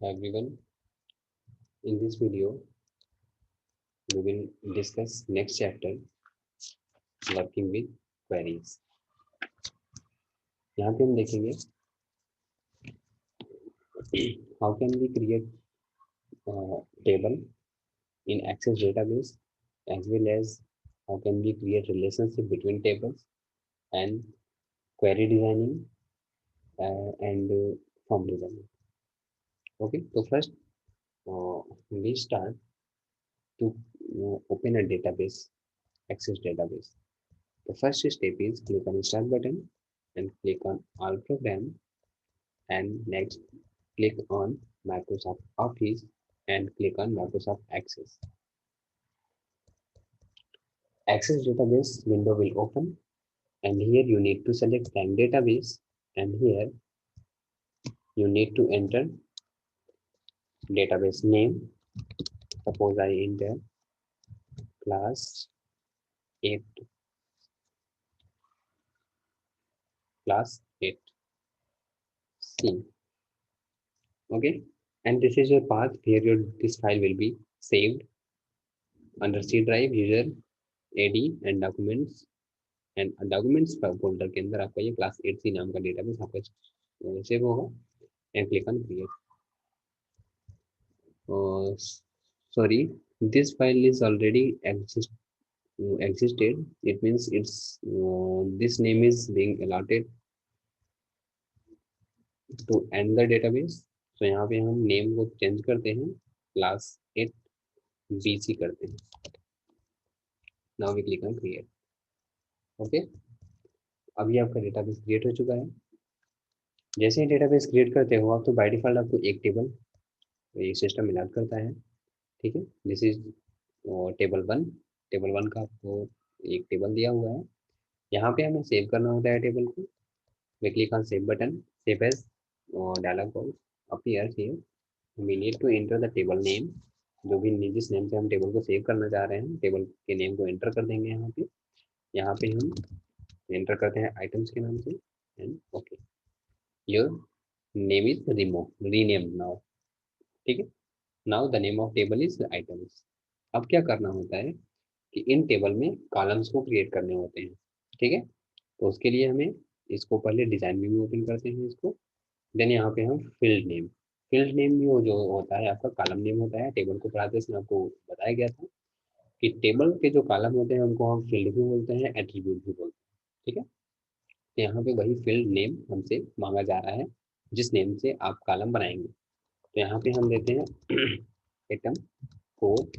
Everyone, in this video, we will discuss next chapter, working with queries. यहाँ पे हम देखेंगे how can we create table in Access database, as well as how can we create relationship between tables and query designing and form designing. Okay, so first we start to open a database, Access database. The first step is click on Start button and click on All Program, and next click on Microsoft Office and click on Microsoft Access. Access database window will open, and here you need to select Bank database, and here you need to enter database name. Suppose I enter class 8 C. Okay, and this is your path where this file will be saved under C drive, user AD and documents, and documents folder के अंदर आपका ये class 8C नाम का database आपका save होगा and click on create. Sorry, this file is already existed. It means it's this name is being allotted to end the database. So यहाँ पे हम नेम को चेंज करते हैं, क्लास 8BC करते हैं. Now we click on create. Okay, अभी आपका डेटाबेस क्रिएट हो चुका है. जैसे ही डेटाबेस क्रिएट करते हो आप, तो बाय डिफॉल्ट आपको एक टेबल ये सिस्टम मिलाट करता है. ठीक है, दिस इज टेबल 1. टेबल 1 का आपको एक टेबल दिया हुआ है. यहाँ पे हमें सेव करना होता है टेबल को. We click on save button. Save as dialog box appears here. We need to enter the table name. जो भी जिस नेम से हम टेबल को सेव करना चाह रहे हैं, टेबल के नेम को एंटर कर देंगे. यहाँ पे हम एंटर करते हैं आइटम्स के नाम से and okay. Your name is renamed now. ठीक है, now the name of table is items. अब क्या करना होता है कि इन टेबल में कॉलम्स को क्रिएट करने होते हैं. ठीक है, तो उसके लिए हमें इसको पहले डिजाइन व्यू में ओपन करते हैं इसको. देन यहाँ पे हम फील्ड नेम भी जो होता है आपका कॉलम नेम होता है. टेबल को पढ़ाते समय आपको बताया गया था कि टेबल के जो कॉलम होते हैं उनको हम फील्ड भी बोलते हैं, एट्रीब्यूट भी बोलते हैं. ठीक है, तो यहाँ पे वही फील्ड नेम हमसे मांगा जा रहा है जिस नेम से आप कॉलम बनाएंगे. तो यहाँ पे हम देते हैं आइटम कोड.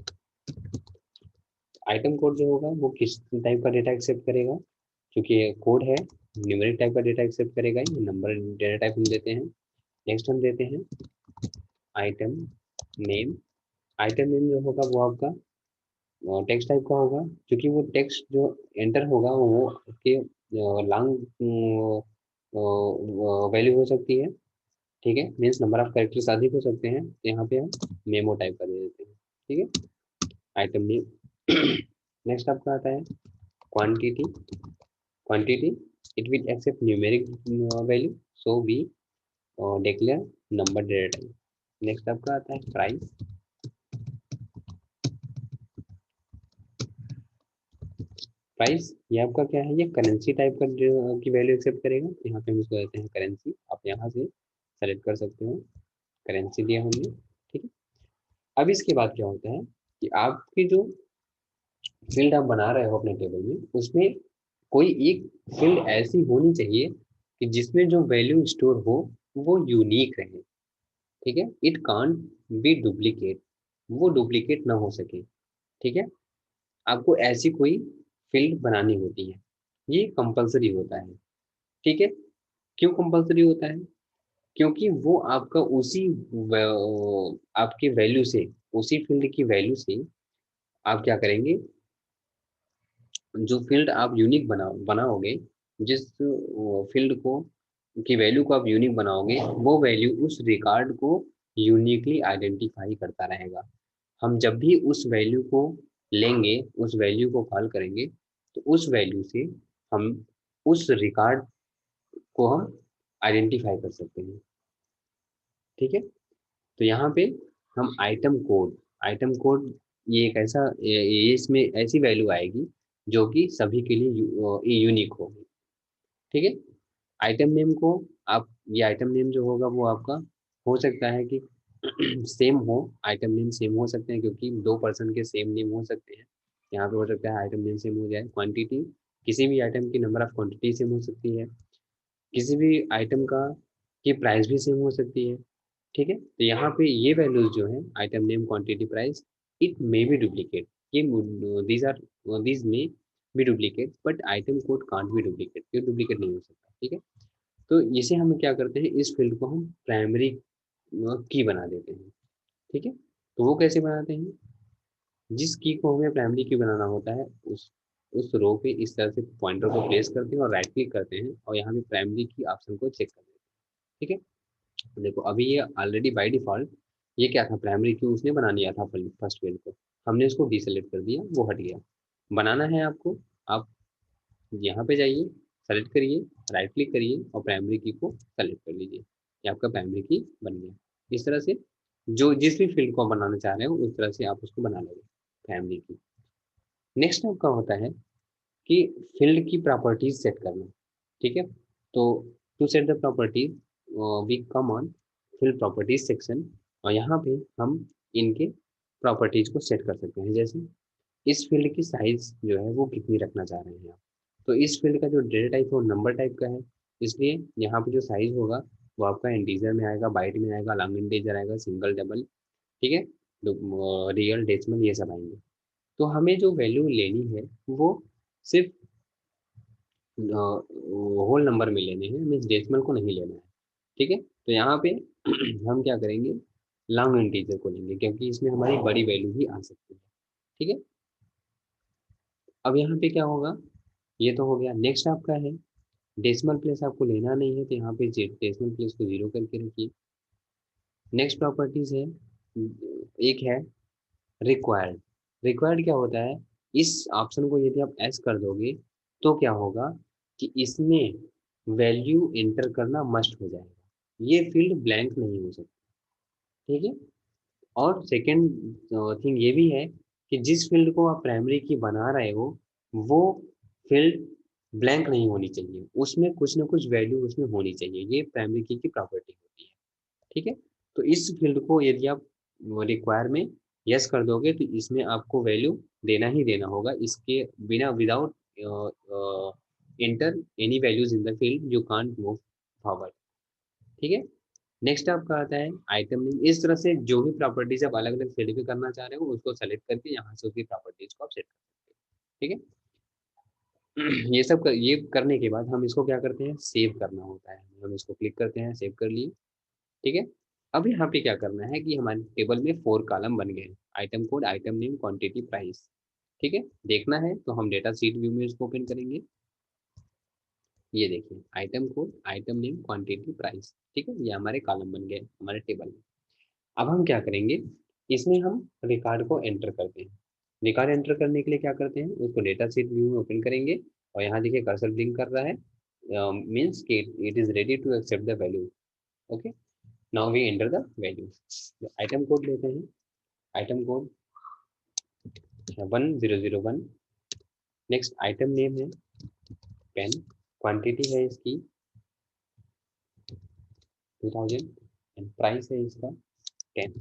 आइटम कोड जो होगा वो किस टाइप का डेटा एक्सेप्ट करेगा, क्योंकि ये कोड है न्यूमेरिक टाइप का डेटा एक्सेप्ट करेगा. ये नंबर डेटा टाइप हम देते हैं. नेक्स्ट हम देते हैं आइटम नेम. आइटम नेम जो होगा वो आपका टेक्स्ट टाइप का होगा, क्योंकि वो टेक्स्ट जो एंटर होगा वो आपके लॉन्ग वैल्यू हो सकती है. ठीक है, मीन्स नंबर ऑफ कैरेक्टर्स अधिक हो सकते हैं. तो यहाँ पे हम मेमो टाइप कर देते हैं. ठीक है, आइटम नेम. नेक्स्ट आपका आता है quantity. It will accept numeric value, so we declare number data type. Next आपका आता है प्राइस. ये आपका क्या है, ये करेंसी टाइप का की वैल्यू एक्सेप्ट करेगा. यहाँ पे हम इसको देते हैं करेंसी. आप यहाँ से सेलेक्ट कर सकते हो, करेंसी दिया हमने. ठीक है, अब इसके बाद क्या होता है कि आपकी जो फील्ड आप बना रहे हो अपने टेबल में, उसमें कोई एक फील्ड ऐसी होनी चाहिए कि जिसमें जो वैल्यू स्टोर हो वो यूनिक रहे. ठीक है, इट कांट बी डुप्लीकेट, वो डुप्लीकेट ना हो सके. ठीक है, आपको ऐसी कोई फील्ड बनानी होती है, ये कंपलसरी होता है. ठीक है, क्यों कंपलसरी होता है, क्योंकि वो आपका आपकी वैल्यू से, उसी फील्ड की वैल्यू से आप क्या करेंगे, जो फील्ड आप यूनिक बनाओगे, जिस फील्ड को की वैल्यू को आप यूनिक बनाओगे, वो वैल्यू उस रिकॉर्ड को यूनिकली आइडेंटिफाई करता रहेगा. हम जब भी उस वैल्यू को लेंगे, उस वैल्यू को कॉल करेंगे, तो उस वैल्यू से हम उस रिकॉर्ड को हम आइडेंटिफाई कर सकते हैं. ठीक है, तो यहाँ पे हम आइटम कोड ये एक ऐसा ये इसमें ऐसी वैल्यू आएगी जो कि सभी के लिए यूनिक होगी। ठीक है। आइटम नेम को आप ये आइटम नेम जो होगा वो आपका हो सकता है कि सेम हो, आइटम नेम सेम हो सकते हैं क्योंकि दो पर्सन के सेम नेम हो सकते हैं। यहाँ पे हो सकता है आइटम नेम सेम हो जाए, क्वांटिटी किसी भी आइटम की नंबर ऑफ क्वांटिटी सेम हो सकती है, किसी भी आइटम का की प्राइस भी सेम हो सकती है। ठीक है। तो यहाँ पे ये वैल्यूज जो है item name quantity price it may be duplicate, ये these may be duplicate but item code can't be duplicate, ये डुप्लीकेट नहीं हो सकता। ठीक है। तो इसे हम क्या करते हैं, इस फील्ड को हम प्राइमरी की बना देते हैं। ठीक है। तो वो कैसे बनाते हैं, जिस की को हमें प्राइमरी की बनाना होता है उस रो पे इस तरह से पॉइंटर को प्लेस करते हैं और राइट क्लिक करते हैं और यहाँ पे प्राइमरी की ऑप्शन को चेक करते हैं। ठीक है। तो देखो अभी ये ऑलरेडी बाय डिफॉल्ट ये क्या था, प्राइमरी की उसने बना लिया था फर्स्ट फील्ड को, हमने उसको डिसेलेक्ट कर दिया, वो हट गया। बनाना है आपको, आप यहाँ पे जाइए, सेलेक्ट करिए, राइट क्लिक करिए और प्राइमरी की को सेलेक्ट कर लीजिए, ये आपका प्राइमरी की बन गया। इस तरह से जो जिस भी फील्ड को आप बनाना चाह रहे हो उस तरह से आप उसको बना लोगे प्राइमरी की। नेक्स्ट आपका होता है कि फील्ड की प्रॉपर्टीज सेट करना। ठीक है। तो to set the properties we come on field properties section और यहाँ पे हम इनके प्रॉपर्टीज को सेट कर सकते हैं। जैसे इस फील्ड की साइज जो है वो कितनी रखना चाह रहे हैं आप, तो इस फील्ड का जो डेटा टाइप है वो नंबर टाइप का है, इसलिए यहाँ पे जो साइज होगा वो आपका इंटीजर में आएगा, बाइट में आएगा, लॉन्ग इंटीजर आएगा, सिंगल डबल। ठीक है। रियल डेसिमल ये सब आएंगे। तो हमें जो वैल्यू लेनी है वो सिर्फ होल नंबर में लेने हैं, मीन्स डेसिमल को नहीं लेना है। ठीक है। तो यहाँ पे हम क्या करेंगे, लॉन्ग इंटीजर को लेंगे क्योंकि इसमें हमारी बड़ी वैल्यू भी आ सकती है। ठीक है। अब यहाँ पे क्या होगा, ये तो हो गया। नेक्स्ट आपका है डेसिमल प्लेस, आपको लेना नहीं है तो यहाँ पे डेसिमल प्लेस को जीरो करके रखिए। नेक्स्ट प्रॉपर्टीज है, एक है रिक्वायर्ड। रिक्वायर्ड क्या होता है, इस ऑप्शन को यदि आप एस कर दोगे तो क्या होगा कि इसमें वैल्यू एंटर करना मस्ट हो जाएगा, ये फील्ड ब्लैंक नहीं हो सकता। ठीक है। और सेकेंड थिंग ये भी है कि जिस फील्ड को आप प्राइमरी की बना रहे हो वो फील्ड ब्लैंक नहीं होनी चाहिए, उसमें कुछ ना कुछ वैल्यू उसमें होनी चाहिए, ये प्राइमरी की प्रॉपर्टी होती है। ठीक है। तो इस फील्ड को यदि आप रिक्वायर में यस कर दोगे तो इसमें आपको वैल्यू देना ही देना होगा, इसके बिना without inter any values in the field you can't move forward. ठीक है। नेक्स्ट आपका आता है आइटम नेम। इस तरह से जो भी प्रॉपर्टीज आप अलग अलग फील्ड में करना चाह रहे हो उसको सेलेक्ट करके यहाँ से उसकी प्रॉपर्टीज को आप सेट कर सकते हो। ठीक है। ये करने के बाद हम इसको क्या करते हैं, सेव करना होता है, हम इसको क्लिक करते हैं, सेव कर लिए। ठीक है। अब यहाँ पे क्या करना है कि हमारे टेबल में 4 कॉलम बन गए, item code, item name, quantity, price. ठीक है। देखना है तो हम डेटा सीट व्यू में इसको ओपन करेंगे, ये देखिए item code, item name, quantity, price. ठीक है। ये हमारे कॉलम बन गए हमारे टेबल में। अब हम क्या करेंगे, इसमें हम रिकॉर्ड को एंटर करते हैं। रिकॉर्ड एंटर करने के लिए क्या करते हैं, उसको डेटा सीट व्यू में ओपन करेंगे और यहाँ देखिए कर्सर ब्लिंक कर रहा है, मीन्स कि it is ready to accept the value. Okay. Now we enter the value. Item code लेते हैं, item code 1001। Next item name है पेन, क्वांटिटी है इसकी 2000 एंड प्राइस है इसका 10।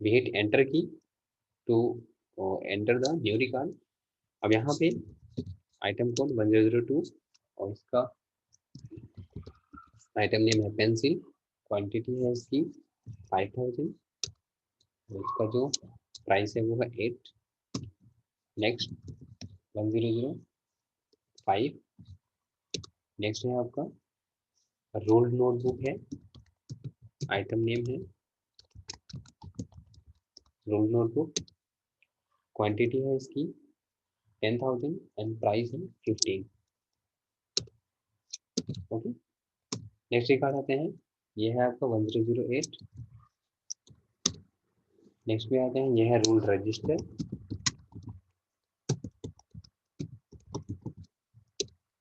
We hit enter key to enter the new record. अब यहाँ पे आइटम कोड 1002 और इसका आइटम नेम है पेंसिल, क्वांटिटी है इसकी 5000 और इसका जो प्राइस है वो है 8। नेक्स्ट 1005। नेक्स्ट है आपका रोल्ड नोटबुक है, आइटम नेम है रोल्ड नोटबुक, क्वांटिटी है इसकी 10,000 एंड प्राइस है 15। ओके। नेक्स्ट रिकॉर्ड आते हैं, ये है आपका 1008। नेक्स्ट में आते हैं, ये है रूल रजिस्टर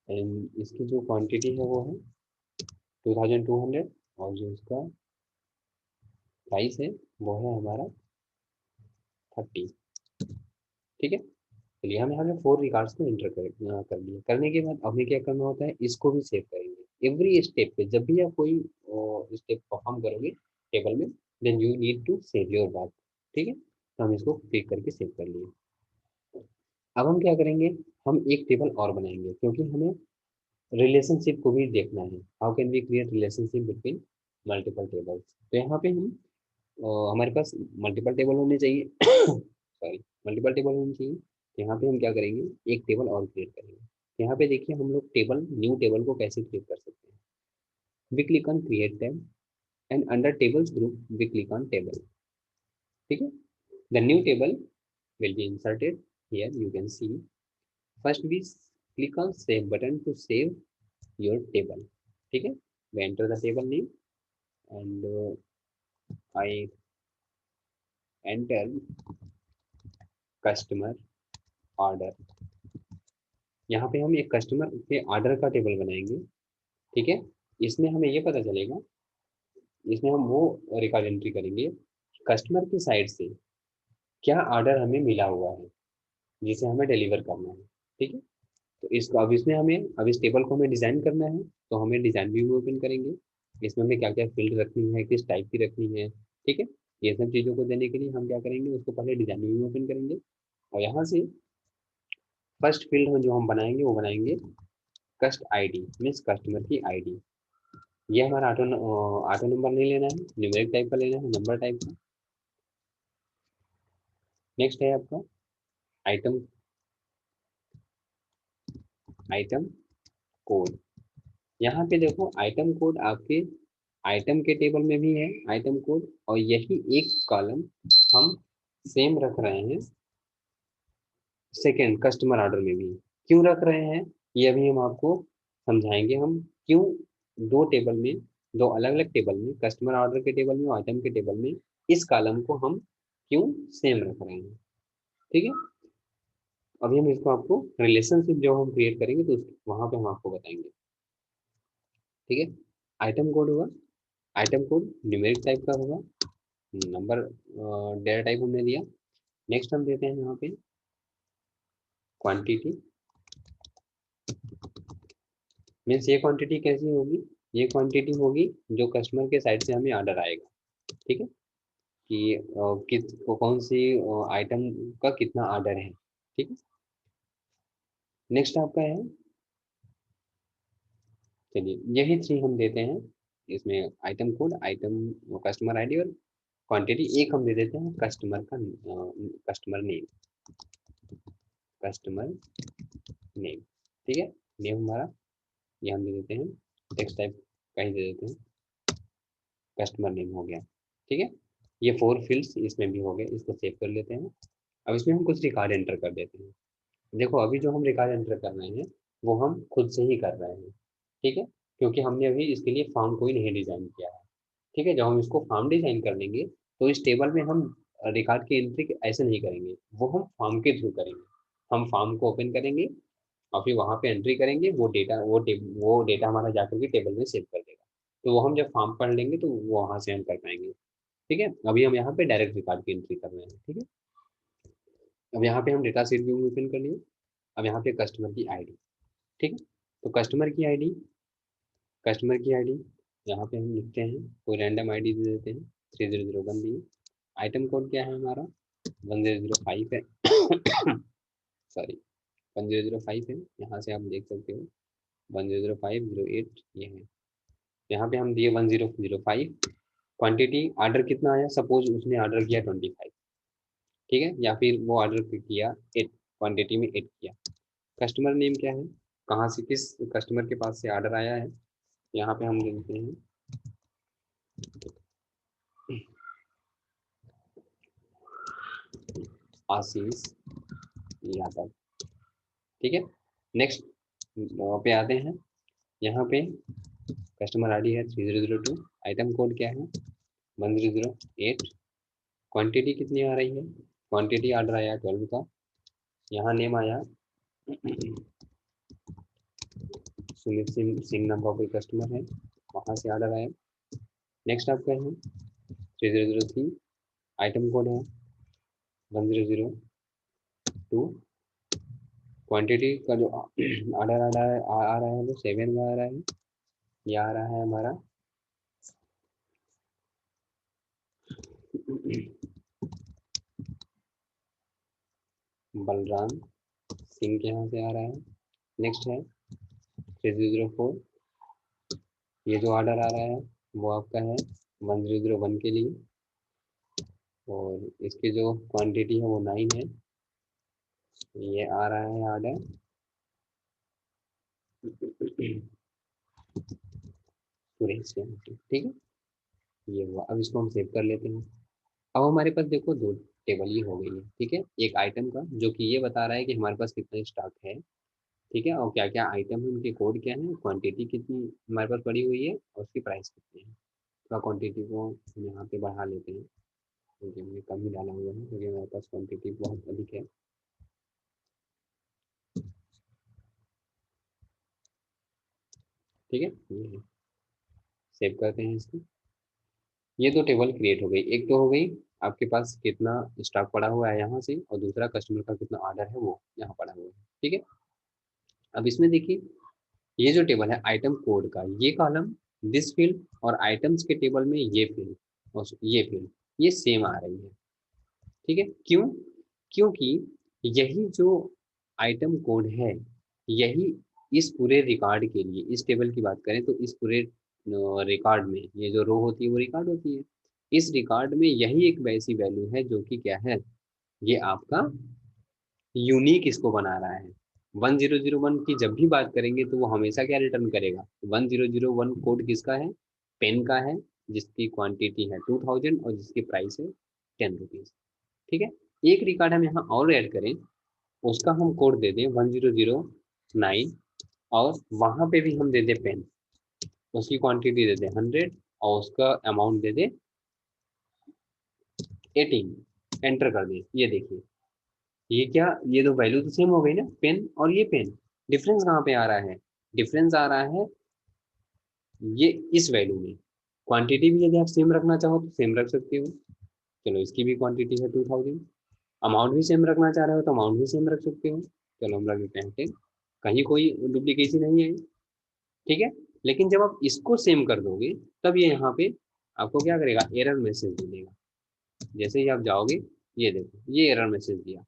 एंड इसकी जो क्वांटिटी है वो है 2200 और जो इसका प्राइस है वो है हमारा 30। ठीक है, चलिए हम यहाँ पे 4 रिकॉर्ड्स को एंटर कर लिए। करने के बाद हमें क्या करना होता है, इसको भी सेव करेंगे। एवरी स्टेप पे जब भी आप कोई स्टेप परफॉर्म करोगे टेबल में, then you need to save your work. ठीक है, तो हम इसको क्लिक करके सेव कर लिए। अब हम क्या करेंगे, हम एक टेबल और बनाएंगे, क्योंकि हमें रिलेशनशिप को भी देखना है। How can we create relationship between multiple tables. तो यहाँ पे हम हमारे पास मल्टीपल टेबल होने चाहिए सॉरी, मल्टीपल टेबल होने चाहिए। तो यहाँ पे हम क्या करेंगे, एक टेबल और क्रिएट करेंगे। यहाँ पे देखिए हम लोग टेबल, न्यू टेबल को कैसे क्रिएट कर सकते हैं। We click on create tab and under tables group we click on table. ठीक है, the new table will be inserted here. You can see first we click on save button to save your table. ठीक है, we enter the table name and I enter customer order। यहाँ पे हम एक customer के order का table बनाएंगे। ठीक है, इसमें हमें ये पता चलेगा, इसमें हम वो रिकॉर्ड एंट्री करेंगे कस्टमर की साइड से क्या ऑर्डर हमें मिला हुआ है जिसे हमें डिलीवर करना है। ठीक है, तो इसको अब इसमें हमें, अब इस टेबल को हमें डिजाइन करना है, तो हमें डिजाइन व्यू ओपन करेंगे। इसमें हमें क्या क्या फील्ड रखनी है, किस टाइप की रखनी है। ठीक है, ये सब चीज़ों को देने के लिए हम क्या करेंगे, उसको पहले डिजाइन व्यू ओपन करेंगे और यहाँ से फर्स्ट फील्ड में जो हम बनाएंगे वो बनाएंगे कस्ट आईडी, मीन्स कस्टमर की आईडी। ये हमारा ऑटो नंबर नहीं लेना है, न्यूमेरिक टाइप का लेना है, नंबर टाइप का। नेक्स्ट है आपका आइटम, आइटम कोड। यहाँ पे देखो आइटम कोड आपके आइटम के टेबल में भी है आइटम कोड, और यही एक कॉलम हम सेम रख रहे हैं सेकेंड कस्टमर ऑर्डर में भी। क्यों रख रहे हैं ये अभी हम आपको समझाएंगे, हम क्यों दो टेबल में, दो अलग अलग टेबल में, कस्टमर ऑर्डर के टेबल में और आइटम के टेबल में इस कॉलम को हम क्यों सेम रख रहे हैं। ठीक है, अभी हम इसको आपको रिलेशनशिप जो हम क्रिएट करेंगे तो वहां पे हम आपको बताएंगे। ठीक है, आइटम कोड होगा, आइटम कोड न्यूमेरिक टाइप का होगा, नंबर डेटा टाइप हमने दिया। नेक्स्ट हम देते हैं यहाँ पे क्वांटिटी, मीन्स ये क्वांटिटी कैसी होगी, ये क्वांटिटी होगी जो कस्टमर के साइड से हमें ऑर्डर आएगा। ठीक है, कि कौन सी आइटम का कितना ऑर्डर है। ठीक है, नेक्स्ट आपका है, चलिए यही थ्री हम देते हैं इसमें, item code, item customer ID और क्वांटिटी। एक हम दे देते हैं कस्टमर का कस्टमर नेम, कस्टमर नेम। ठीक है, नेम हमारा ये हम दे देते हैं, टेक्स्ट टाइप का ही दे देते हैं, कस्टमर नेम हो गया। ठीक है, ये 4 फील्ड्स इसमें भी हो गए, इसको सेव कर लेते हैं। अब इसमें हम कुछ रिकॉर्ड एंटर कर देते हैं। देखो अभी जो हम रिकॉर्ड एंटर कर रहे हैं वो हम खुद से ही कर रहे हैं। ठीक है, क्योंकि हमने अभी इसके लिए फॉर्म कोई नहीं डिजाइन किया है। ठीक है, जब हम इसको फॉर्म डिजाइन कर लेंगे तो इस टेबल में हम रिकॉर्ड की एंट्री ऐसे नहीं करेंगे, वो हम फॉर्म के थ्रू करेंगे। हम फॉर्म को ओपन करेंगे और फिर वहाँ पे एंट्री करेंगे, वो डेटा हमारा जाकर के टेबल में सेव कर देगा। तो वो हम जब फॉर्म पढ़ लेंगे तो वो वहाँ से हम कर पाएंगे। ठीक है, अभी हम यहाँ पे डायरेक्ट रिकॉर्ड की एंट्री कर रहे हैं। ठीक है, अब यहाँ पे हम डेटा सीट व्यू ओपन कर लिए। अब यहाँ पे कस्टमर की आईडी। ठीक है, तो कस्टमर की आईडी यहाँ पे हम लिखते हैं, कोई रैंडम आईडी दे देते हैं, 3001 दिए। आइटम कोड क्या है हमारा, 1005 है सॉरी 1005 है, यहाँ से आप देख सकते हो 100508 ये है। यहाँ पे हम दिए 1005। क्वांटिटी ऑर्डर कितना आया, सपोज उसने ऑर्डर किया 25। ठीक है, या फिर वो ऑर्डर किया 8, क्वांटिटी में 8 किया। कस्टमर नेम क्या है, कहाँ से किस कस्टमर के पास से ऑर्डर आया है, यहाँ पे हम देते हैं आशीष यादव। ठीक है, नेक्स्ट पे आते हैं। यहाँ पे कस्टमर आईडी है 3002, आइटम कोड क्या है 1008, क्वांटिटी कितनी आ रही है, क्वांटिटी ऑर्डर आया 12 का। यहाँ नेम आया सुमित सिंह नाम का कोई कस्टमर है, वहाँ से ऑर्डर आया। नेक्स्ट आपका है 3003 आइटम कोड है 1002, क्वांटिटी का जो ऑर्डर आ रहा है वो 7 में आ रहा है, ये आ रहा है हमारा बलराम सिंह के यहाँ से आ रहा है। नेक्स्ट है 3004, ये जो ऑर्डर आ रहा है वो आपका है 1001 के लिए, और इसकी जो क्वांटिटी है वो 9 है, ये आ रहा है ऑर्डर सुरेश के यहाँ से, ठीक है। ये हुआ, अब इसको हम सेव कर लेते हैं। अब हमारे पास देखो दो टेबल ये हो गई है, ठीक है। एक आइटम का जो कि ये बता रहा है कि हमारे पास कितना स्टॉक है, ठीक है, और क्या क्या आइटम है, उनके कोड क्या है, क्वांटिटी कितनी हमारे पास पड़ी हुई है और उसकी प्राइस कितनी है। थोड़ा क्वांटिटी को हम यहाँ पे बढ़ा लेते हैं, क्योंकि हमने कम ही डाला हुआ है, क्योंकि हमारे पास क्वांटिटी बहुत अधिक है। ठीक है, ये है, सेव करते हैं इसको। ये दो टेबल क्रिएट हो गई, एक तो हो गई आपके पास कितना स्टॉक पड़ा हुआ है यहाँ से, और दूसरा कस्टमर का कितना ऑर्डर है वो यहाँ पड़ा हुआ है, ठीक है। अब इसमें देखिए ये जो टेबल है आइटम कोड का, ये कॉलम, दिस फील्ड, और आइटम्स के टेबल में ये फील्ड और ये फील्ड, ये सेम आ रही है, ठीक है। क्यों? क्योंकि यही जो आइटम कोड है, यही इस पूरे रिकॉर्ड के लिए, इस टेबल की बात करें तो इस पूरे रिकॉर्ड में ये जो रो होती है वो रिकॉर्ड होती है, इस रिकॉर्ड में यही एक वैसी वैल्यू है जो कि क्या है, ये आपका यूनिक इसको बना रहा है। 1001 की जब भी बात करेंगे तो वो हमेशा क्या रिटर्न करेगा, 1001 कोड किसका है, पेन का है, जिसकी क्वांटिटी है 2000 और जिसकी प्राइस है 10 रुपीज, ठीक है। एक रिकॉर्ड हम यहाँ और ऐड करें, उसका हम कोड दे दें 1009, और वहां पे भी हम दे दें पेन, उसकी क्वांटिटी दे दें 100 और उसका अमाउंट दे दें 18, एंटर कर दें। ये देखिए, ये क्या, ये दो वैल्यू तो सेम हो गई ना, पेन और ये पेन, डिफरेंस कहाँ पे आ रहा है, डिफरेंस आ रहा है ये इस वैल्यू में। क्वांटिटी भी यदि आप सेम रखना चाहो तो सेम रख सकते हो, चलो इसकी भी क्वांटिटी है 2000, अमाउंट भी सेम रखना चाह रहे हो तो अमाउंट भी सेम रख सकते हो, चलो हम रख देते हैं 10, कहीं कोई डुप्लीकेशन नहीं है, ठीक है। लेकिन जब आप इसको सेम कर दोगे तब ये यहाँ पे आपको क्या करेगा, एरर मैसेज दे देगा। जैसे ही आप जाओगे, ये देखो ये एरर मैसेज दिया,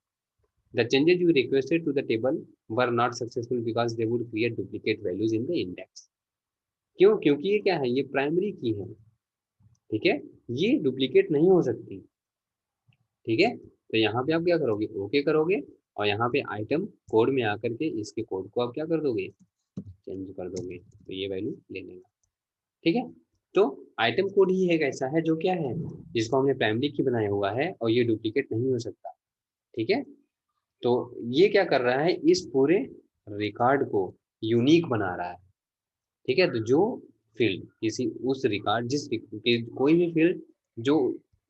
the changes you requested to the table were not successful because they would create duplicate values in the index। क्यों? क्योंकि ये क्या है, ये प्राइमरी की है, ठीक है, ये डुप्लीकेट नहीं हो सकती, ठीक है। तो यहाँ पे आप क्या करोगे, ओके करोगे, और यहाँ पे आइटम कोड में आकर के इसके कोड को आप क्या कर दोगे, चेंज कर दोगे, तो ये वैल्यू ले लेगा, ठीक है। तो आइटम कोड ही एक ऐसा है जो क्या है, जिसको हमने प्राइमरी की बनाया हुआ है और ये डुप्लीकेट नहीं हो सकता, ठीक है। तो ये क्या कर रहा है, इस पूरे रिकॉर्ड को यूनिक बना रहा है, ठीक है। तो जो फील्ड किसी उस रिकॉर्ड कोई भी फील्ड जो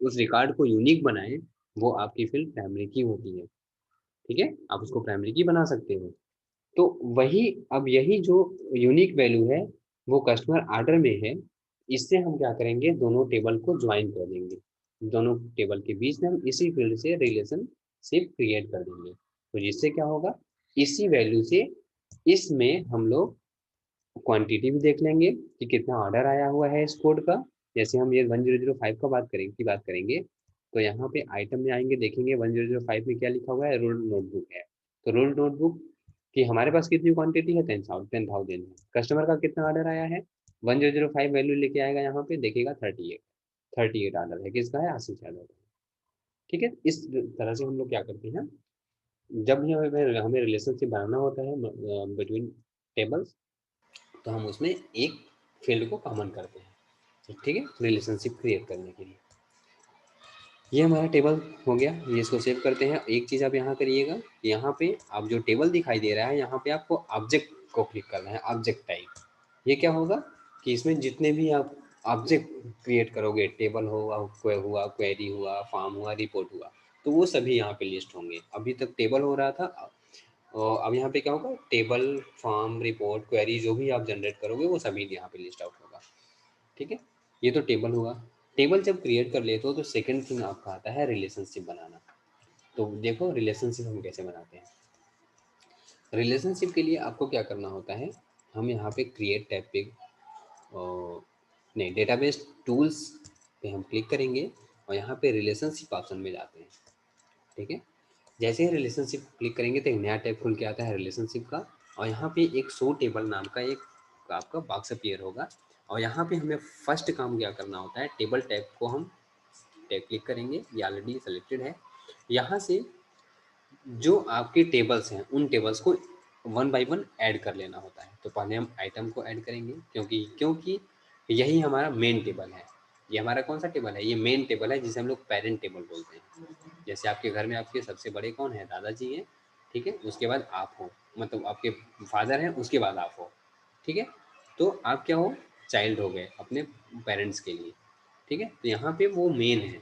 उस रिकॉर्ड को यूनिक बनाए, वो आपकी फील्ड प्राइमरी की होती है, ठीक है, आप उसको प्राइमरी की बना सकते हो। तो वही, अब यही जो यूनिक वैल्यू है वो कस्टमर ऑर्डर में है, इससे हम क्या करेंगे, दोनों टेबल को ज्वाइन कर देंगे, दोनों टेबल के बीच में हम इसी फील्ड से रिलेशनशिप क्रिएट कर देंगे, तो जिससे क्या होगा, इसी वैल्यू से इसमें हम लोग क्वांटिटी भी देख लेंगे कि कितना ऑर्डर आया हुआ है इस कोड का। जैसे हम ये 1005 का बात करेंगे, तो यहाँ पे आइटम में आएंगे, देखेंगे 1005 में क्या लिखा हुआ है, रूल नोटबुक है, तो रूल नोटबुक कि हमारे पास कितनी क्वांटिटी है, 10,000 है, कस्टमर का कितना ऑर्डर आया है, 1005 वैल्यू लेके आएगा, यहाँ पे देखेगा 38 ऑर्डर है, किसका है, आशीष यादव का, ठीक है। इस तरह से हम लोग क्या करते हैं, जब भी हमें रिलेशनशिप बनाना होता है बिटवीन टेबल्स, तो हम उसमें एक फील्ड को कॉमन करते हैं, ठीक है, रिलेशनशिप क्रिएट करने के लिए। ये हमारा टेबल हो गया, ये इसको सेव करते हैं। एक चीज़ आप यहाँ करिएगा, यहाँ पे आप जो टेबल दिखाई दे रहा है, यहाँ पे आपको ऑब्जेक्ट को क्लिक करना है, ऑब्जेक्ट टाइप। ये क्या होगा कि इसमें जितने भी आप ऑब्जेक्ट क्रिएट करोगे, टेबल हुआ, क्वेरी हुआ, फॉर्म हुआ, रिपोर्ट हुआ, तो वो सभी यहाँ पे लिस्ट होंगे। अभी तक टेबल हो रहा था, और अब यहाँ पे क्या होगा, टेबल, फॉर्म, रिपोर्ट, क्वेरी जो भी आप जनरेट करोगे वो सभी यहाँ पे लिस्ट आउट होगा, ठीक है। ये तो टेबल हुआ। टेबल जब क्रिएट कर लेते हो तो सेकंड थिंग आपका आता है रिलेशनशिप बनाना। तो देखो रिलेशनशिप हम कैसे बनाते हैं। रिलेशनशिप के लिए आपको क्या करना होता है, हम यहाँ पे क्रिएट टैब पे नहीं डेटाबेस टूल्स पे हम क्लिक करेंगे और यहाँ पे रिलेशनशिप ऑप्शन में जाते हैं। ठीक है, जैसे ही रिलेशनशिप क्लिक करेंगे तो एक नया टैब खुल के आता है रिलेशनशिप का, और यहाँ पे एक शो टेबल नाम का एक आपका बॉक्स अपीयर होगा। और यहाँ पे हमें फर्स्ट काम क्या करना होता है, टेबल टैब को हम टैब क्लिक करेंगे, ये ऑलरेडी सेलेक्टेड है। यहाँ से जो आपके टेबल्स हैं उन टेबल्स को वन बाय वन ऐड कर लेना होता है। तो पहले हम आइटम को ऐड करेंगे, क्योंकि क्योंकि यही हमारा मेन टेबल है। ये हमारा कौन सा टेबल है, ये मेन टेबल है जिसे हम लोग पेरेंट टेबल बोलते हैं। जैसे आपके घर में आपके सबसे बड़े कौन है, दादाजी हैं, ठीक है, उसके बाद आप हो, मतलब आपके फादर हैं, उसके बाद आप हो, ठीक है। तो आप क्या हो, चाइल्ड हो गए अपने पेरेंट्स के लिए, ठीक है। तो यहाँ पे वो मेन है।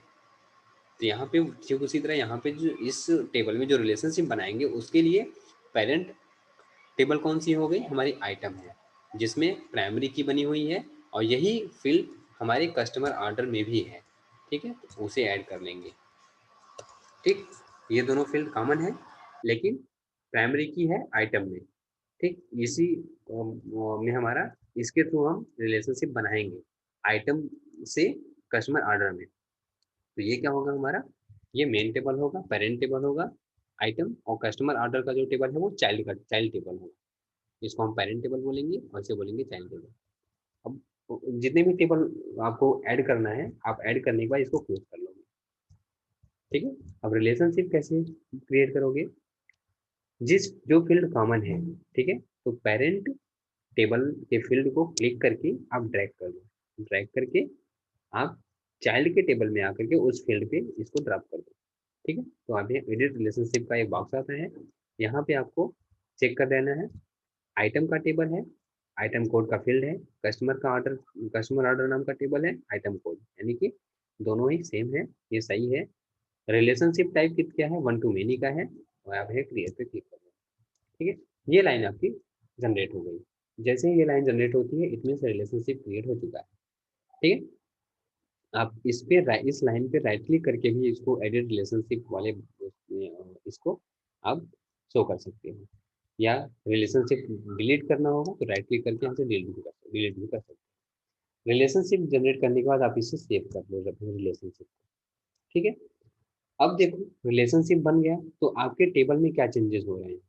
तो यहाँ पे ठीक उसी तरह यहाँ पे जो इस टेबल में जो रिलेशनशिप बनाएंगे उसके लिए पेरेंट टेबल कौन सी हो गई, हमारी आइटम है, जिसमें प्राइमरी की बनी हुई है, और यही फील्ड हमारे कस्टमर ऑर्डर में भी है, ठीक है। तो उसे ऐड कर लेंगे, ठीक। ये दोनों फील्ड कॉमन है, लेकिन प्राइमरी की है आइटम में, ठीक। इसी में हमारा, इसके थ्रू हम रिलेशनशिप बनाएंगे आइटम से कस्टमर ऑर्डर में। तो ये क्या होगा हमारा, ये मेन टेबल होगा, पेरेंट टेबल होगा, आइटम और कस्टमर ऑर्डर का जो टेबल है वो चाइल्ड टेबल होगा। इसको हम पेरेंट टेबल बोलेंगे और इसे बोलेंगे चाइल्ड टेबल। अब जितने भी टेबल आपको ऐड करना है, आप ऐड करने के बाद इसको क्लोज कर लोगे, ठीक है। अब रिलेशनशिप कैसे क्रिएट करोगे, जिस जो फील्ड कॉमन है, ठीक है, तो पेरेंट टेबल के फील्ड को क्लिक करके आप ड्रैग कर दो, ड्रैग करके आप चाइल्ड के टेबल में आकर के उस फील्ड पे इसको ड्रॉप कर दो, ठीक है। तो अभी एडिट रिलेशनशिप का एक बॉक्स आता है, यहाँ पे आपको चेक कर देना है, आइटम का टेबल है, आइटम कोड का फील्ड है, कस्टमर का ऑर्डर, कस्टमर ऑर्डर नाम का टेबल है, आइटम कोड, यानी कि दोनों ही सेम है, ये सही है। रिलेशनशिप टाइप कित क्या है, वन टू मेनी का है, और आप है क्रिएट पे क्लिक कर दो, ठीक है। ये लाइन आपकी जनरेट हो गई। जैसे ही ये लाइन जनरेट होती है इतने से रिलेशनशिप क्रिएट हो चुका है, ठीक है। आप इस पे इस लाइन पे राइट क्लिक करके भी इसको एडिट रिलेशनशिप वाले इसको आप शो कर सकते हो, या रिलेशनशिप डिलीट करना होगा तो राइट क्लिक करके यहाँ से डिलीट भी कर सकते हो। रिलेशनशिप जनरेट करने के बाद आप इसे सेव कर लो अपने रिलेशनशिप, ठीक है। अब देखो रिलेशनशिप बन गया, तो आपके टेबल में क्या चेंजेस हो रहे हैं,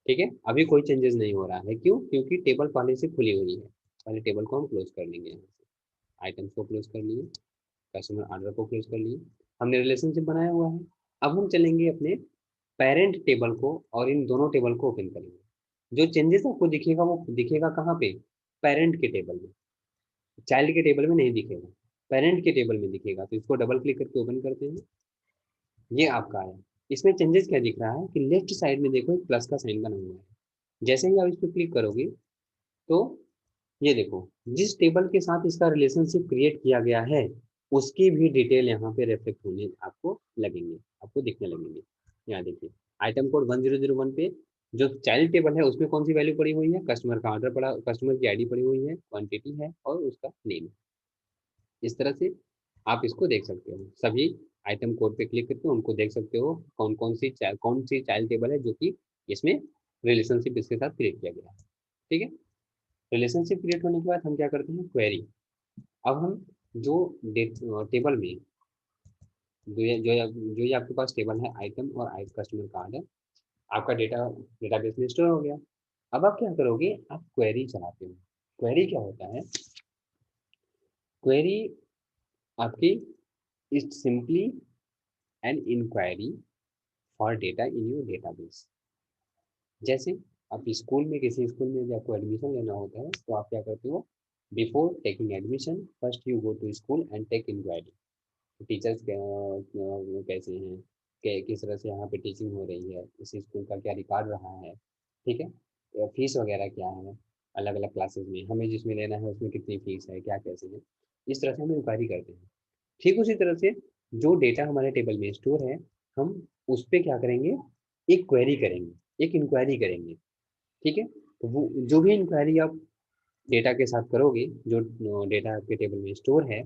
ठीक है। अभी कोई चेंजेस नहीं हो रहा है, क्यों, क्योंकि टेबल पहले से खुली हुई है। पहले टेबल को हम क्लोज कर लेंगे, यहाँ से आइटम्स को क्लोज कर लिए, कस्टमर ऑर्डर को क्लोज कर लिए, हमने रिलेशनशिप बनाया हुआ है। अब हम चलेंगे अपने पेरेंट टेबल को और इन दोनों टेबल को ओपन करेंगे। जो चेंजेस आपको दिखेगा वो दिखेगा कहाँ पे, पेरेंट के टेबल में, चाइल्ड के टेबल में नहीं दिखेगा, पेरेंट के टेबल में दिखेगा। तो इसको डबल क्लिक करके ओपन करते हैं, ये आपका आया। इसमें चेंजेस क्या दिख रहा है कि लेफ्ट साइड में देखो एक प्लस का साइन बना हुआ है। जैसे ही आप इस पर क्लिक करोगे तो ये देखो, जिस टेबल के साथ इसका रिलेशनशिप क्रिएट किया गया है उसकी भी डिटेल यहाँ पे रिफ्लेक्ट होने आपको लगेंगे, आपको दिखने लगेंगे। यहाँ देखिए आइटम कोड 1001 पे जो चाइल्ड टेबल है उसमें कौन सी वैल्यू पड़ी हुई है, कस्टमर का ऑर्डर पड़ा, कस्टमर की आईडी पड़ी हुई है, क्वांटिटी है और उसका नेम। इस तरह से आप इसको देख सकते हो, सभी आइटम कोड पे क्लिक करके उनको देख सकते हो कौन सी चाइल्ड टेबल है जो कि इसमें रिलेशनशिप इसके साथ क्रिएट किया गया है, ठीक है। रिलेशनशिप क्रिएट होने के बाद हम क्या करते हैं, क्वेरी। अब हम जो टेबल में जो ये आपके पास टेबल है आइटम और कस्टमर का ऑर्डर, आपका डेटाबेस में स्टोर हो गया। अब आप क्या करोगे, आप क्वेरी चलाते हो। क्वेरी क्या होता है, क्वेरी आपकी is simply an inquiry for data in your database. जैसे आप स्कूल में, किसी स्कूल में जब आपको एडमिशन लेना होता है तो आप क्या करते हो, before taking admission first you go to school and take inquiry, teachers कैसे हैं, किस तरह से यहाँ पे टीचिंग हो रही है, इस स्कूल का क्या रिकॉर्ड रहा है, ठीक है, फीस वगैरह क्या है, अलग अलग क्लासेस में हमें जिसमें लेना है उसमें कितनी फीस है, क्या कैसे है, इस तरह से हम इंक्वायरी करते हैं। ठीक उसी तरह से जो डेटा हमारे टेबल में स्टोर है, हम उस पर क्या करेंगे, एक क्वेरी करेंगे, एक इंक्वायरी करेंगे, ठीक है। तो वो जो भी इंक्वायरी आप डेटा के साथ करोगे, जो डेटा आपके टेबल में स्टोर है,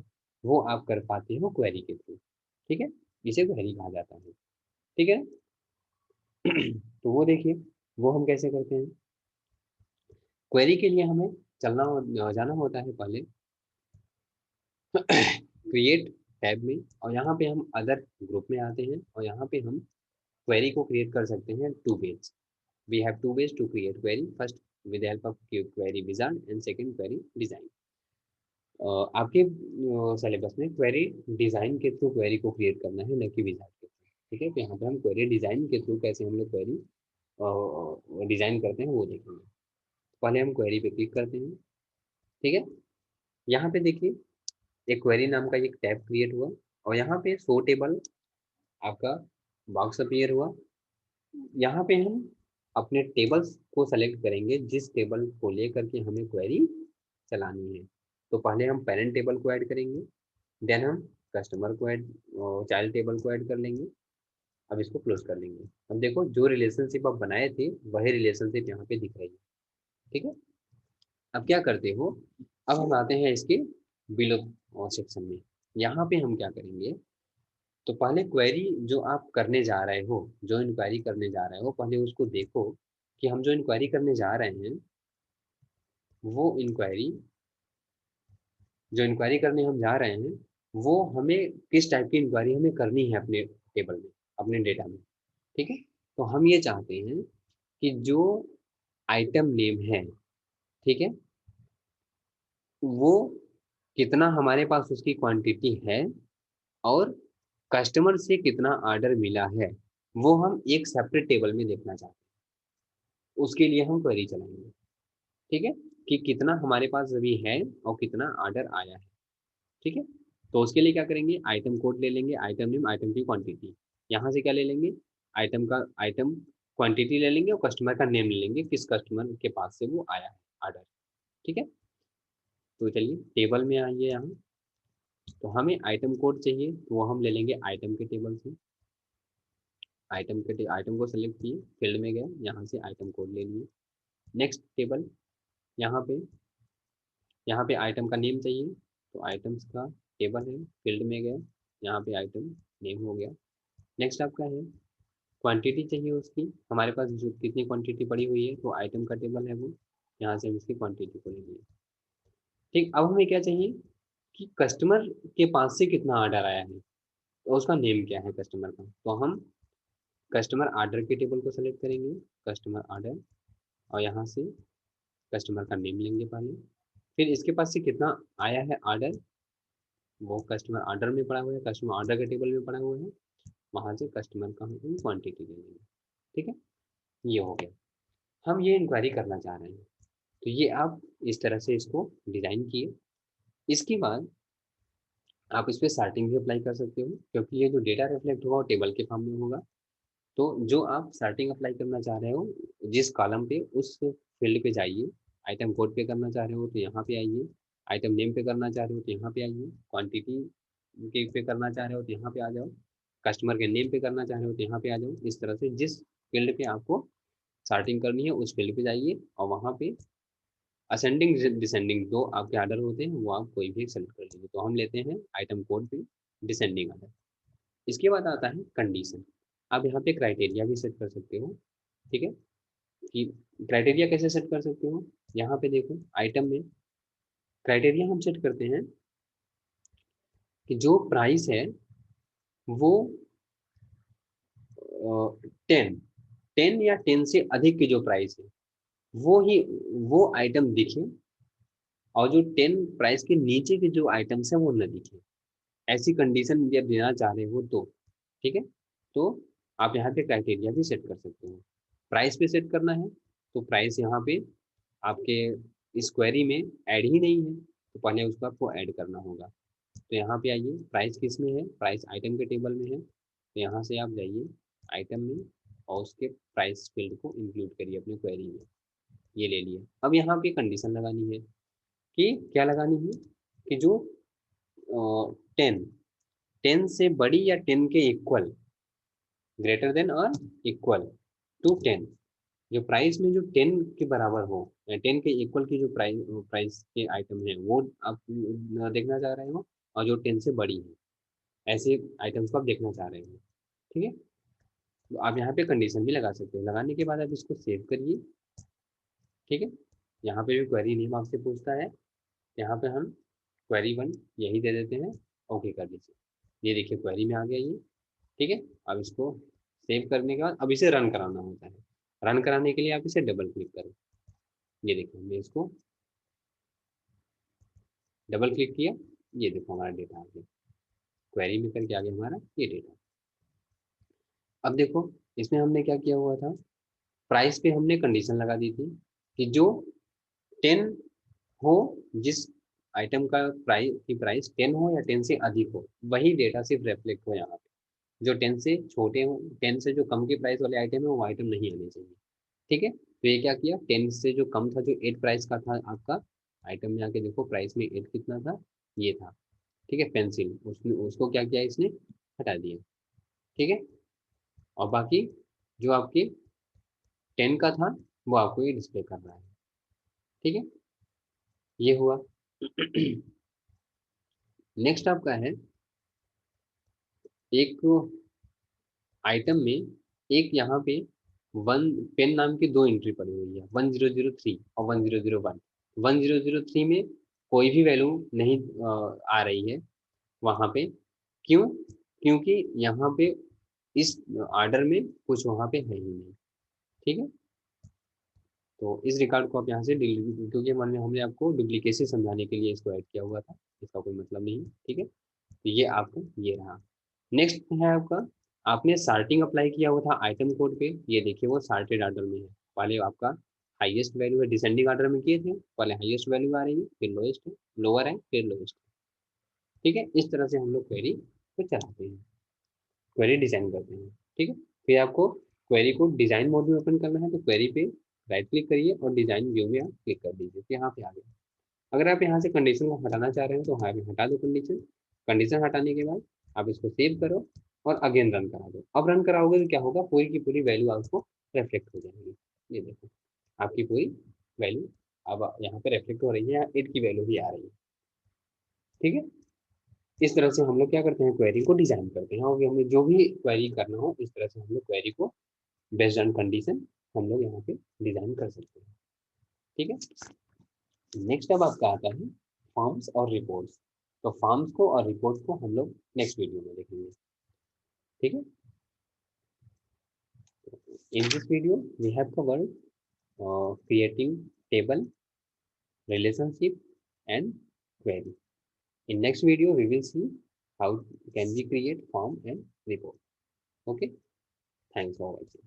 वो आप कर पाते हो क्वेरी के थ्रू। ठीक है, इसे क्वेरी कहा जाता है। ठीक है। तो वो देखिए, वो हम कैसे करते हैं। क्वेरी के लिए हमें जाना होता है पहले क्रिएट टैब में, और यहाँ पे हम अदर ग्रुप में आते हैं, और यहाँ पे हम क्वेरी को क्रिएट कर सकते हैं two ways. We have two ways to create query, first with help of query wizard and second query design. आपके सिलेबस में क्वेरी डिजाइन के थ्रू क्वेरी को क्रिएट करना है, न कि विजार्ड के थ्रू। ठीक है, तो यहाँ पे हम क्वेरी डिजाइन के थ्रू कैसे हम लोग क्वेरी डिजाइन करते हैं वो देखेंगे। पहले हम क्वेरी पे क्लिक करते हैं। ठीक है, यहाँ पे देखिए एक क्वेरी नाम का एक टैब क्रिएट हुआ, और यहाँ पे शो टेबल आपका बॉक्स अपीयर हुआ। यहाँ पे हम अपने टेबल्स को सेलेक्ट करेंगे जिस टेबल को लेकर के हमें क्वेरी चलानी है। तो पहले हम पेरेंट टेबल को ऐड करेंगे, देन हम कस्टमर को ऐड, चाइल्ड टेबल को ऐड कर लेंगे। अब इसको क्लोज कर लेंगे। अब देखो जो रिलेशनशिप आप बनाए थे वही रिलेशनशिप यहाँ पे दिख रही है। ठीक है, अब क्या करते हो, अब हम आते हैं इसके बिलो सेक्शन में। यहाँ पे हम क्या करेंगे, तो पहले क्वेरी जो आप करने जा रहे हो, जो इंक्वायरी करने जा रहे हो, पहले उसको देखो कि हम जो इंक्वायरी करने जा रहे हैं वो इंक्वायरी, जो इंक्वायरी करने हम जा रहे हैं वो हमें किस टाइप की इंक्वायरी हमें करनी है अपने टेबल में, अपने डेटा में। ठीक है, तो हम ये चाहते हैं कि जो आइटम नेम है, ठीक है, वो कितना हमारे पास उसकी क्वांटिटी है, और कस्टमर से कितना ऑर्डर मिला है, वो हम एक सेपरेट टेबल में देखना चाहते हैं। उसके लिए हम क्वेरी चलाएंगे। ठीक है, कि कितना हमारे पास अभी है और कितना ऑर्डर आया है। ठीक है, तो उसके लिए क्या करेंगे, आइटम कोड ले लेंगे, आइटम नेम, आइटम की क्वांटिटी। यहाँ से क्या ले लेंगे, आइटम क्वांटिटी ले लेंगे, और कस्टमर का नेम ले लेंगे, किस कस्टमर के पास से वो आया है ऑर्डर। ठीक है, तो चलिए टेबल में आइए यहाँ। तो हमें आइटम कोड चाहिए, तो वो हम ले लेंगे आइटम के टेबल से। आइटम को सेलेक्ट किए, फील्ड में गए, यहाँ से आइटम कोड ले लिए। नेक्स्ट टेबल, यहाँ पे आइटम का नेम चाहिए, तो आइटम्स का टेबल है, फील्ड में गए, यहाँ पे आइटम नेम हो गया। नेक्स्ट आपका है क्वांटिटी चाहिए उसकी, हमारे पास जो कितनी क्वांटिटी पड़ी हुई है, तो आइटम का टेबल है वो, यहाँ से हम इसकी क्वांटिटी को ले लिए। ठीक, अब हमें क्या चाहिए कि कस्टमर के पास से कितना ऑर्डर आया है, तो उसका नेम क्या है कस्टमर का, तो हम कस्टमर ऑर्डर के टेबल को सेलेक्ट करेंगे, कस्टमर ऑर्डर, और यहाँ से कस्टमर का नेम लेंगे पहले, फिर इसके पास से कितना आया है ऑर्डर, वो कस्टमर ऑर्डर में पड़ा हुआ है, कस्टमर ऑर्डर के टेबल में पड़ा हुआ है, वहाँ से कस्टमर का हम क्वांटिटी ले लेंगे। ठीक है, ये हो गया। हम ये इंक्वायरी करना चाह रहे हैं, तो ये आप इस तरह से इसको डिज़ाइन किए। इसके बाद आप इस पे सॉर्टिंग भी अप्लाई कर सकते हो, क्योंकि ये जो डेटा रिफ्लेक्ट होगा वो टेबल के फॉर्म में होगा। तो जो आप सॉर्टिंग अप्लाई करना चाह रहे हो, जिस कॉलम पे, उस फील्ड पे जाइए। आइटम कोड पे करना चाह रहे हो तो यहाँ पे आइए, आइटम नेम पे करना चाह रहे हो तो यहाँ पे आइए, क्वांटिटी के पे करना चाह रहे हो तो यहाँ पे आ जाओ, कस्टमर के नेम पे करना चाह रहे हो तो यहाँ पे आ जाओ। इस तरह से जिस फील्ड पे आपको सॉर्टिंग करनी है उस फील्ड पे जाइए, और वहाँ पे असेंडिंग डिसेंडिंग दो आपके ऑर्डर होते हैं, वो आप कोई भी सेलेक्ट कर लीजिए। तो हम लेते हैं आइटम कोड पे डिसेंडिंग ऑर्डर। इसके बाद आता है कंडीशन। आप यहाँ पे क्राइटेरिया भी सेट कर सकते हो। ठीक है, कि क्राइटेरिया कैसे सेट कर सकते हो, यहाँ पे देखो आइटम में क्राइटेरिया हम सेट करते हैं कि जो प्राइस है वो 10 या 10 से अधिक की जो प्राइस है वो ही, वो आइटम दिखे, और जो 10 प्राइस के नीचे के जो आइटम्स है वो न दिखे। ऐसी कंडीशन जब देना चाह रहे हो तो, ठीक है, तो आप यहाँ पे क्राइटेरिया भी सेट कर सकते हो। प्राइस पे सेट करना है, तो प्राइस यहाँ पे आपके इस क्वेरी में ऐड ही नहीं है, तो पहले उसको आपको ऐड करना होगा। तो यहाँ पे आइए, प्राइस किस में है, प्राइस आइटम के टेबल में है, तो यहाँ से आप जाइए आइटम में, और उसके प्राइस फील्ड को इंक्लूड करिए अपने क्वेरी में। ये ले लिए। अब यहाँ पे कंडीशन लगानी है, कि क्या लगानी है, कि जो 10 10 से बड़ी या 10 के इक्वल, ग्रेटर देन और इक्वल टू 10, जो प्राइस में जो 10 के बराबर हो या 10 के इक्वल की जो प्राइस प्राइस के आइटम है वो आप देखना चाह रहे हो, और जो 10 से बड़ी है, ऐसे आइटम्स को आप देखना चाह रहे हैं। ठीक है, तो आप यहाँ पे कंडीशन भी लगा सकते हो। लगाने के बाद आप इसको सेव करिए। ठीक है, यहाँ पे भी क्वेरी नेम आपसे पूछता है, यहाँ पे हम query 1 यही दे देते हैं, ओके कर दीजिए। ये देखिए क्वेरी में आ गया ये। ठीक है, अब इसको सेव करने के बाद अब इसे रन कराना होता है। रन कराने के लिए आप इसे डबल क्लिक करें। ये देखो मैं इसको डबल क्लिक किया, ये देखो हमारा डेटा आ गया, क्वेरी में करके आ गया हमारा ये डेटा। अब देखो इसमें हमने क्या किया हुआ था, प्राइस पे हमने कंडीशन लगा दी थी कि जो 10 हो, जिस आइटम का प्राइस 10 हो या 10 से अधिक हो, वही डेटा सिर्फ रेफ्लेक्ट हो यहाँ पे। जो 10 से छोटे हो, 10 से जो कम की प्राइस वाले आइटम है वो आइटम नहीं आने चाहिए। ठीक है, तो ये क्या किया, 10 से जो कम था, जो 8 प्राइस का था आपका आइटम में आके देखो प्राइस में 8 कितना था, ये था। ठीक है, पेंसिल, उसने उसको क्या किया, इसने हटा दिया। ठीक है, और बाकी जो आपके 10 का था वो आपको ये डिस्प्ले कर रहा है। ठीक है, ये हुआ। नेक्स्ट आपका है, एक आइटम में एक यहाँ पे वन पेन नाम की दो एंट्री पड़ी हुई है, 1003 और 1001। 1003 में कोई भी वैल्यू नहीं आ रही है वहां पे। क्यों? क्योंकि यहाँ पे इस ऑर्डर में कुछ वहां पे है ही नहीं। ठीक है, तो इस रिकॉर्ड को आप यहाँ से डिलीट, क्योंकि हमने आपको डुप्लीकेसी समझाने के लिए इसको ऐड किया हुआ था, इसका कोई मतलब नहीं है। ठीक है, तो ये आपका ये रहा। नेक्स्ट है आपका, आपने सार्टिंग अप्लाई किया हुआ था आइटम कोड पे, ये देखिए वो सार्टेड ऑर्डर में है। पहले आपका हाईएस्ट वैल्यू है, डिसेंडिंग ऑर्डर में किए थे, पहले हाईएस्ट वैल्यू आ रही है, फिर लोएस्ट है, लोअर है, फिर लोएस्ट। ठीक है, इस तरह से हम लोग क्वेरी को चलाते हैं, क्वेरी डिजाइन करते हैं। ठीक है, फिर आपको क्वेरी को डिजाइन मोड में ओपन करना है, तो क्वेरी पे राइट क्लिक करिए और डिजाइन व्यू में आप क्लिक कर दीजिए, तो यहाँ पे आ गया। अगर आप यहाँ से कंडीशन को हटाना चाह रहे हैं तो हाँ हटा दो कंडीशन। कंडीशन हटाने के बाद आप इसको सेव करो और अगेन रन करा दो। अब रन कराओगे तो क्या होगा, पूरी की पूरी वैल्यू आपको रिफ्लेक्ट हो जाएगी। ये देखो आपकी पूरी वैल्यू अब यहाँ पे रिफ्लेक्ट हो रही है, 8 की वैल्यू भी आ रही है। ठीक है, इस तरह से हम लोग क्या करते हैं, क्वेरी को डिजाइन करते हैं, और हमें जो भी क्वेरी करना हो इस तरह से हम लोग क्वेरी को बेस्ड ऑन कंडीशन हम लोग यहाँ पे डिजाइन कर सकते हैं। ठीक है, नेक्स्ट अब आपका आता है फॉर्म्स और रिपोर्ट्स। तो फॉर्म्स को और रिपोर्ट को हम लोग नेक्स्ट वीडियो में देखेंगे। ठीक है, in this video we have covered creating table, relationship and query. In next video we will see how can we create form and report. Okay, thanks for watching.